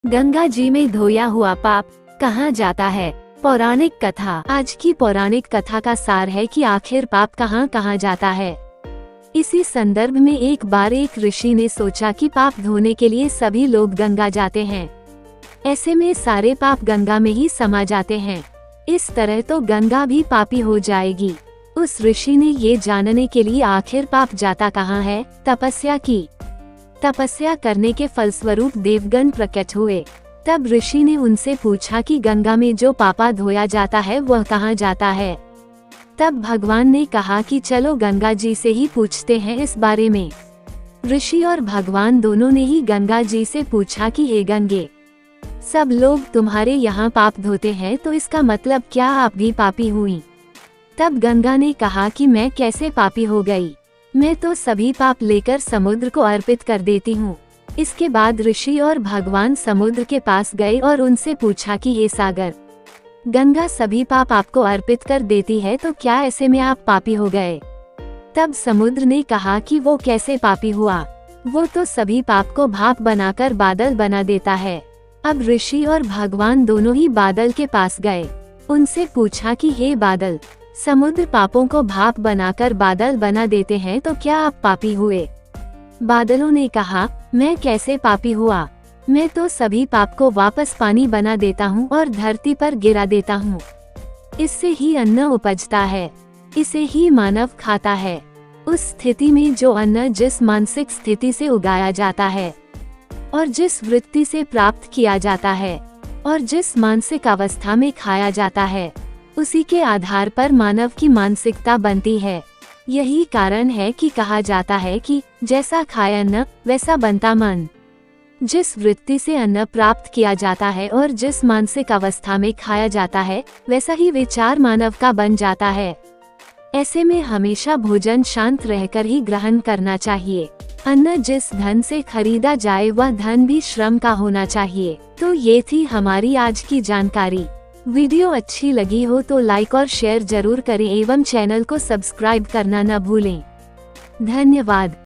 गंगा जी में धोया हुआ पाप कहाँ जाता है। पौराणिक कथा। आज की पौराणिक कथा का सार है कि आखिर पाप कहाँ कहाँ जाता है। इसी संदर्भ में एक बार एक ऋषि ने सोचा कि पाप धोने के लिए सभी लोग गंगा जाते हैं, ऐसे में सारे पाप गंगा में ही समा जाते हैं। इस तरह तो गंगा भी पापी हो जाएगी। उस ऋषि ने ये जानने के लिए आखिर पाप जाता कहाँ है, तपस्या की। तपस्या करने के फलस्वरूप देवगण प्रकट हुए। तब ऋषि ने उनसे पूछा कि गंगा में जो पापा धोया जाता है वह कहाँ जाता है। तब भगवान ने कहा कि चलो गंगा जी से ही पूछते हैं इस बारे में। ऋषि और भगवान दोनों ने ही गंगा जी से पूछा कि हे गंगे, सब लोग तुम्हारे यहाँ पाप धोते हैं, तो इसका मतलब क्या आप भी पापी हुई? तब गंगा ने कहा कि मैं कैसे पापी हो गई, मैं तो सभी पाप लेकर समुद्र को अर्पित कर देती हूँ। इसके बाद ऋषि और भगवान समुद्र के पास गए और उनसे पूछा कि हे सागर, गंगा सभी पाप आपको अर्पित कर देती है, तो क्या ऐसे में आप पापी हो गए? तब समुद्र ने कहा कि वो कैसे पापी हुआ, वो तो सभी पाप को भाप बनाकर बादल बना देता है। अब ऋषि और भगवान दोनों ही बादल के पास गए, उनसे पूछा कि हे बादल, समुद्र पापों को भाप बनाकर बादल बना देते हैं, तो क्या आप पापी हुए? बादलों ने कहा, मैं कैसे पापी हुआ, मैं तो सभी पाप को वापस पानी बना देता हूँ और धरती पर गिरा देता हूँ। इससे ही अन्न उपजता है, इसे ही मानव खाता है। उस स्थिति में जो अन्न जिस मानसिक स्थिति से उगाया जाता है और जिस वृत्ति से प्राप्त किया जाता है और जिस मानसिक अवस्था में खाया जाता है, उसी के आधार पर मानव की मानसिकता बनती है। यही कारण है कि कहा जाता है कि जैसा खाए अन्न वैसा बनता मन। जिस वृत्ति से अन्न प्राप्त किया जाता है और जिस मानसिक अवस्था में खाया जाता है, वैसा ही विचार मानव का बन जाता है। ऐसे में हमेशा भोजन शांत रहकर ही ग्रहण करना चाहिए। अन्न जिस धन से खरीदा जाए वह धन भी श्रम का होना चाहिए। तो ये थी हमारी आज की जानकारी। वीडियो अच्छी लगी हो तो लाइक और शेयर जरूर करें एवं चैनल को सब्सक्राइब करना न भूलें। धन्यवाद।